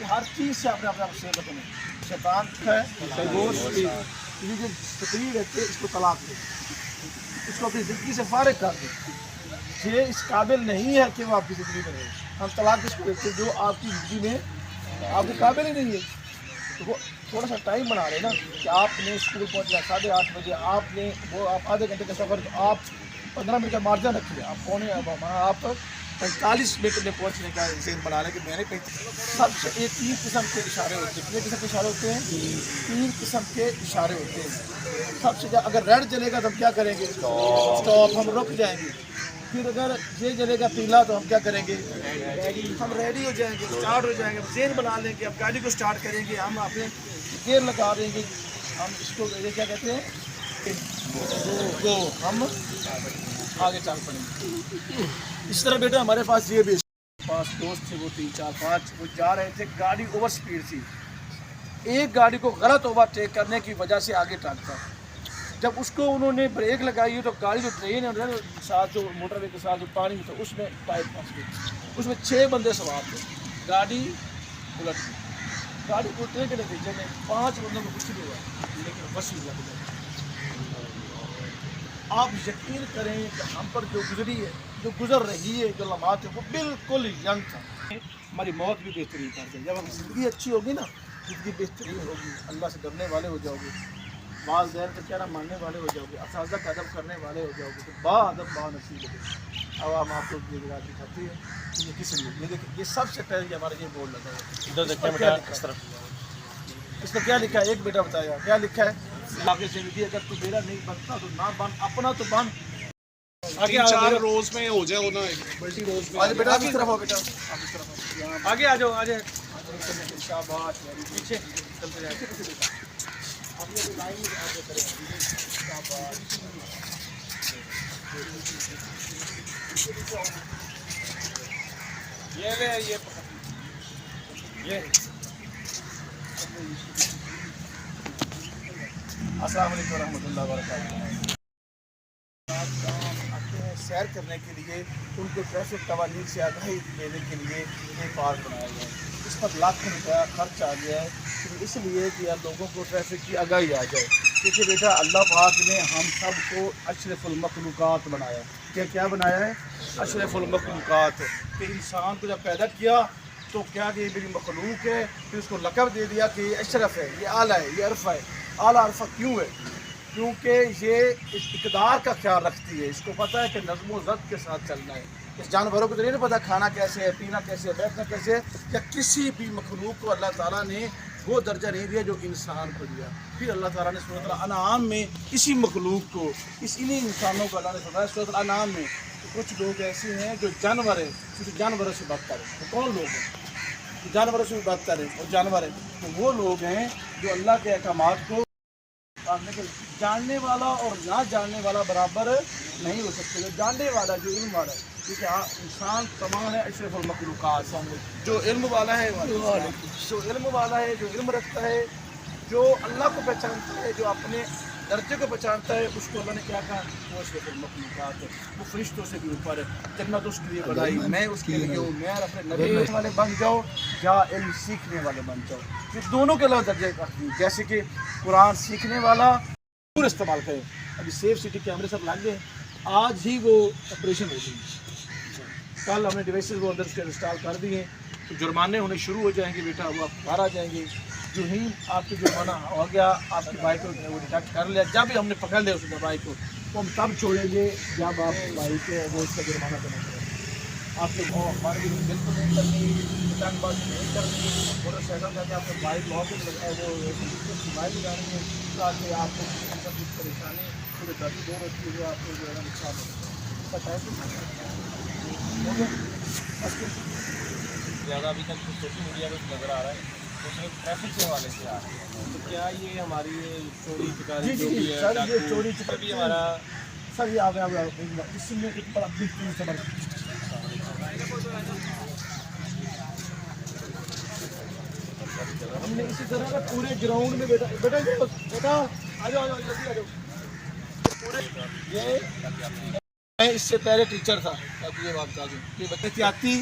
ہر چیز سے اپنے سیف رکھنا شیطان ہے یہ جو تقریر ہے اس کو طلاق دے، اس کو اپنی زندگی سے فارغ کر دے. یہ اس قابل نہیں ہے کہ وہ آپ کی زندگی میں رہے. ہم طلاق اس کو دیتے جو آپ کی زندگی میں آپ کے قابل ہی نہیں ہے. تو وہ تھوڑا سا ٹائم بنا رہے نا کہ آپ نے اسکول پہنچنا 8:30 بجے، آپ نے وہ آپ آدھے گھنٹے کا سفر تو آپ 15 منٹ کا مارجن رکھیے، آپ آپ 45 منٹ میں پہنچنے کا ذہن بنا لیں کہ میں نے سب سے یہ 3 قسم کے اشارے ہوتے ہیں. کتنے قسم کے اشارے ہوتے ہیں؟ 3 قسم کے اشارے ہوتے ہیں. سب سے زیادہ اگر ریڈ جلے گا تو ہم کیا کریں گے؟ اسٹاپ، ہم رک جائیں گے. پھر اگر یہ جلے گا پیلا تو ہم کیا کریں گے؟ ہم ریڈی ہو جائیں گے، اسٹارٹ ہو جائیں گے. ہم ذہن بنا لیں گے، اب گاڑی کو اسٹارٹ کریں گے، ہم اپنے گیئر لگا دیں گے. ہم اس کو یہ کیا کہتے ہیں تو ہم آگے چل پڑیں گے. اس طرح بیٹا ہمارے پاس یہ بھی پاس دوست تھے، وہ 3 4 5 وہ جا رہے تھے، گاڑی اوور سپیڈ تھی. ایک گاڑی کو غلط اوور ٹیک کرنے کی وجہ سے آگے ٹاکتا. جب اس کو انہوں نے بریک لگائی تو گاڑی جو ٹرین ہے ساتھ جو موٹر وے کے ساتھ جو پانی ہوتا ہے اس میں ٹائر پھنس گئی. اس میں 6 بندے سوار تھے. گاڑی الٹ گئی. گاڑی الٹنے کے نتیجے میں 5 بندوں کو کچھ نہیں ہوا لیکن وسیع لگ گئی. آپ یقین کریں کہ ہم پر جو گزری ہے، جو گزر رہی ہے، جو لمحات ہے وہ بالکل ینگ تھا. ہماری موت بھی بہترین کر دے. جب ہم زندگی اچھی ہوگی نا، زندگی بہترین ہوگی، اللہ سے ڈرنے والے ہو جاؤ گے، والدین کا کہنا ماننے والے ہو جاؤ گے، اساتذہ کا ادب کرنے والے ہو جاؤ گے تو با ادب با نصیب ہو. اب ہم آپ کو یہ جگہ دکھاتے ہیں کہ یہ کس لیے. یہ دیکھیں، یہ سب سے پہلے ہمارا یہ بورڈ لگا ہے. ادھر دیکھیں اس طرف، اس پر کیا لکھا ہے؟ ایک بیٹا بتایا کیا لکھا ہے؟ آگے سے بھی اگر تو میرا نہیں بنتا تو نہ بن، اپنا تو بن. آگے 4 روز میں ہو جائے ہونا ملٹی روز میں. آگے بیٹا اس طرف ہو، بیٹا آپ اس طرف آگے آ جاؤ. آگے شاباش، پیچھے چلتے جائیں. آپ یہ لائن میں آگے کریں. شاباش. یہ لے یہ السلام علیکم ورحمۃ اللہ وبرکاتہ. سیر کرنے کے لیے ان کو ٹریفک قوانین سے آگاہی دینے کے لیے یہ پارک بنایا گیا ہے. اس پر لاکھوں روپیہ خرچ آ گیا ہے اس لیے کہ لوگوں کو ٹریفک کی آگاہی آ جائے. کیونکہ بیٹا اللہ پاک نے ہم سب کو اشرف المخلوقات بنایا. کیا بنایا ہے؟ اشرف المخلوقات. کہ انسان کو جب پیدا کیا تو کیا کہ یہ میری مخلوق ہے، پھر اس کو لقب دے دیا کہ یہ اشرف ہے، یہ اعلیٰ ہے، یہ عرفہ ہے. اعلیٰ عرفہ کیوں ہے؟ کیونکہ یہ اقتدار کا خیال رکھتی ہے. اس کو پتہ ہے کہ نظم و ضبط کے ساتھ چلنا ہے. اس جانوروں کو تو نہیں پتہ کھانا کیسے ہے، پینا کیسے ہے، بیٹھنا کیسے ہے. یا کسی بھی مخلوق کو اللہ تعالیٰ نے وہ درجہ نہیں دیا جو انسان کو دیا. پھر اللہ تعالیٰ نے سورۃ الانعام میں اسی مخلوق کو، انہی انسانوں کو اللہ نے فرمایا سورۃ الانعام میں کہ کچھ لوگ ایسے ہیں جو جانور ہیں، کچھ جانوروں سے بدتر ہیں. تو کون لوگ ہیں؟ جانوروں سے بھی بدتر ہیں اور جانور ہیں. تو وہ لوگ ہیں جو اللہ کے احکامات کو جاننے والا اور نہ جاننے والا برابر نہیں ہو سکتے. جو جاننے والا، جو علم والا ہے، کیونکہ انسان تمام ہے اشرف المخلوقات. جو علم والا ہے، جو علم والا ہے، جو علم رکھتا ہے، جو اللہ کو پہچانتا ہے، جو اپنے درجے کو پہچانتا ہے، اس کو اللہ نے کیا کہا؟ وہ اشرف المخلوقات ہے. وہ فرشتوں سے بھی اوپر ہے. جنت اس کے لیے بنائی، میں اس کے لیے ہوں. میں اپنے نبی والے بن جاؤ یا علم سیکھنے والے بن جاؤ. یہ دونوں کے اللہ درجے رکھتی ہے. جیسے کہ قرآن سیکھنے والا پورا استعمال کرے. ابھی سیف سٹی کیمرے سب لگ گئے، آج ہی وہ آپریشن ہو گئی. کل ہم نے ڈیوائسز وہ اندر انسٹال کر دیے تو جرمانے ہونے شروع ہو جائیں گے. بیٹا وہ آپ باہر آ جائیں گے. جو ہی آپ کی جرمانہ ہو گیا، آپ کی بائک کو وہ ڈیٹیکٹ کر لیا، جب بھی ہم نے پکڑ لیا اس بائک کو تو ہم تب چھوڑیں گے جب آپ بائک وہ اس کا جرمانہ کرنا پڑے. آپ کے ہمارے بھی بالکل نہیں کرنی، پتنگ بازی نہیں کرنی. موٹر سائیکل کر کے آپ کو بائک لاک وہ بائک لگانی ہے تاکہ آپ کو کچھ پریشانی پورے درد دور ہوتی ہے جو آپ کو جو ہے نقصان ہوتا ہے. زیادہ ابھی تک سوشل میڈیا پہ نظر آ رہا ہے تو صرف ٹریفک کے حوالے سے آ رہا ہے. تو کیا یہ ہماری چوری چکاری جو بھی ہے، سر یہ چوری چکاری بھی ہمارا سر یہ آپ اس میں ایک بڑا بگ چیز خبر ہم نے اسی طرح پورے گراؤنڈ میں بیٹا بیٹا بیٹا آ جاؤ جلدی آ جاؤ. یہ میں اس سے پہلے ٹیچر تھا. اب یہ بات بتا دوں کہ بچے احتیاطی